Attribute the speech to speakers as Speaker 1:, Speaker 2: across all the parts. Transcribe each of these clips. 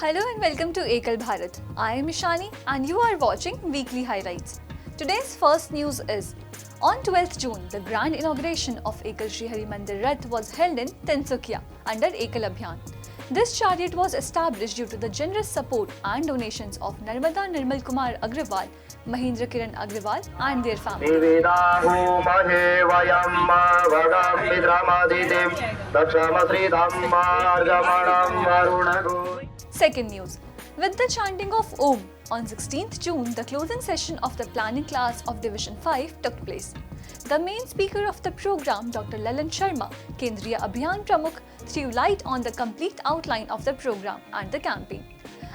Speaker 1: Hello and welcome to Ekal Bharat. I am Ishani and you are watching Weekly Highlights. Today's first news is, on 12th June, the grand inauguration of Ekal Shri Hari Mandir Rath was held in Tinsukia under Ekal Abhiyan. This chariot was established due to the generous support and donations of Narmada Nirmal Kumar Agrawal, Mahendra Kiran Agrawal and their family. Second news. With the chanting of Om, on 16th June, the closing session of the planning class of Division 5 took place. The main speaker of the program, Dr. Lalan Sharma, Kendriya Abhiyan Pramukh, threw light on the complete outline of the program and the campaign.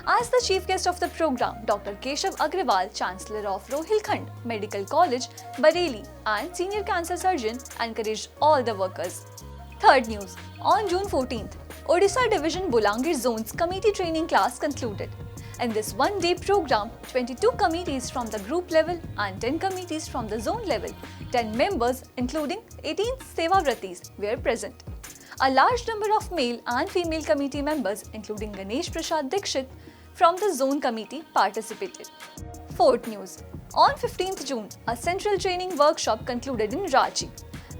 Speaker 1: As the chief guest of the program, Dr. Keshav Agrawal, Chancellor of Rohilkhand Medical College, Bareilly and Senior Cancer Surgeon, encouraged all the workers. Third news. On June 14th, Odisha Division Bolangir Zone's committee training class concluded. In this one-day program, 22 committees from the group level and 10 committees from the zone level, 10 members including 18 Sevavratis were present. A large number of male and female committee members including Ganesh Prasad Dikshit from the zone committee participated. Fourth news. On 15th June, a central training workshop concluded in Ranchi.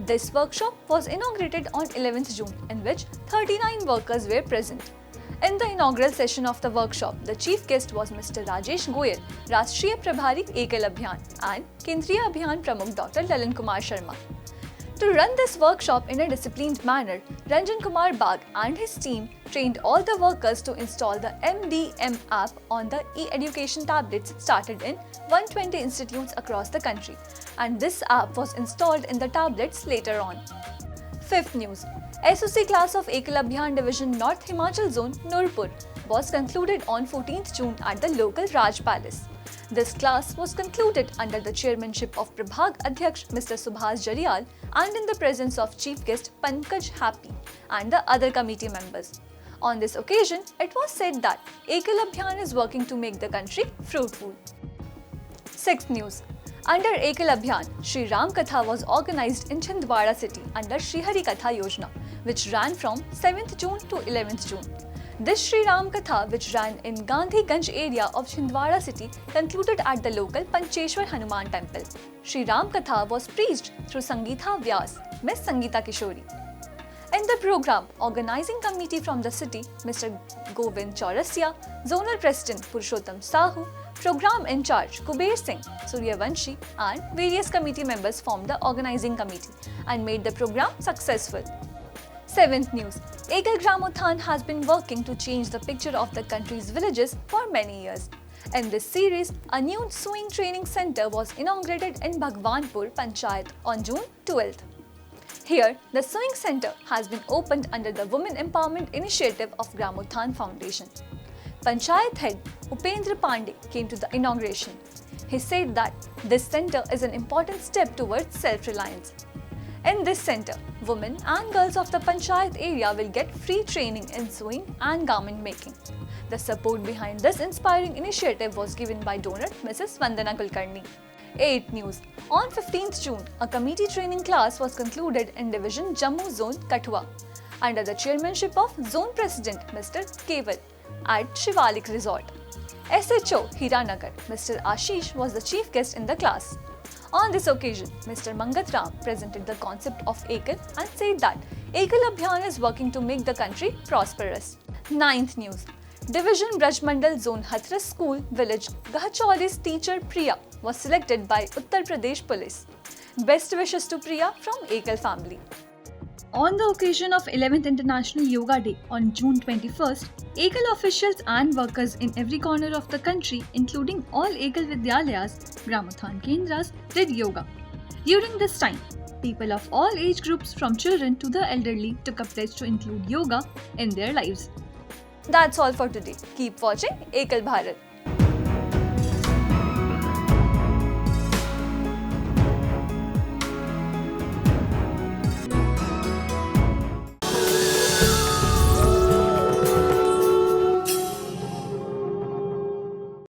Speaker 1: This workshop was inaugurated on 11th June, in which 39 workers were present. In the inaugural session of the workshop, the chief guest was Mr. Rajesh Goyal, Rashtriya Prabhari Ekal Abhiyan and Kendriya Abhiyan Pramukh Dr. Lalan Kumar Sharma. To run this workshop in a disciplined manner, Ranjan Kumar Bagh and his team trained all the workers to install the MDM app on the e-education tablets started in 120 institutes across the country, and this app was installed in the tablets later on. Fifth news. SOC class of Ekal Abhiyan Division North Himachal Zone, Nurpur, was concluded on 14th June at the local Raj Palace. This class was concluded under the chairmanship of Prabhag Adhyaksh Mr. Subhas Jariyal and in the presence of chief guest Pankaj Happy and the other committee members. On this occasion, it was said that Ekal Abhiyan is working to make the country fruitful. Sixth news. Under Ekal Abhiyan, Shri Ram Katha was organized in Chhindwara city under Shri Hari Katha Yojana, which ran from 7th June to 11th June. This Shri Ram Katha, which ran in Gandhi Ganj area of Chhindwara city, concluded at the local Pancheshwar Hanuman temple. Shri Ram Katha was preached through Sangeetha Vyas, Miss Sangeeta Kishori. In the program, organizing committee from the city, Mr. Govind Chaurasya, Zonal President Purushottam Sahu, Program in charge Kuber Singh, Suryavanshi and various committee members formed the organizing committee and made the program successful. Seventh news. Ekal Gramothan has been working to change the picture of the country's villages for many years. In this series, a new sewing training center was inaugurated in Bhagwanpur Panchayat on June 12th. Here, the sewing center has been opened under the Women Empowerment Initiative of Gramothan Foundation. Panchayat head Upendra Pandey came to the inauguration. He said that this center is an important step towards self-reliance. In this center, women and girls of the Panchayat area will get free training in sewing and garment making. The support behind this inspiring initiative was given by donor Mrs. Vandana Kulkarni. 8th news. On 15th June, a committee training class was concluded in Division Jammu Zone, Kathua, under the chairmanship of Zone President Mr. Keval at Shivalik Resort. SHO Hiranagar, Mr. Ashish was the chief guest in the class. On this occasion, Mr. Mangat Ram presented the concept of Ekal and said that Ekal Abhiyan is working to make the country prosperous. 9th news. Division Brajmandal Zone Hathras School Village Gahchauli's teacher Priya was selected by Uttar Pradesh Police. Best wishes to Priya from Ekal family. On the occasion of 11th International Yoga Day on June 21st, Ekal officials and workers in every corner of the country, including all Ekal Vidyalayas, Gramothan Kendras, did yoga. During this time, people of all age groups from children to the elderly took a pledge to include yoga in their lives. That's all for today. Keep watching Ekal Bharat.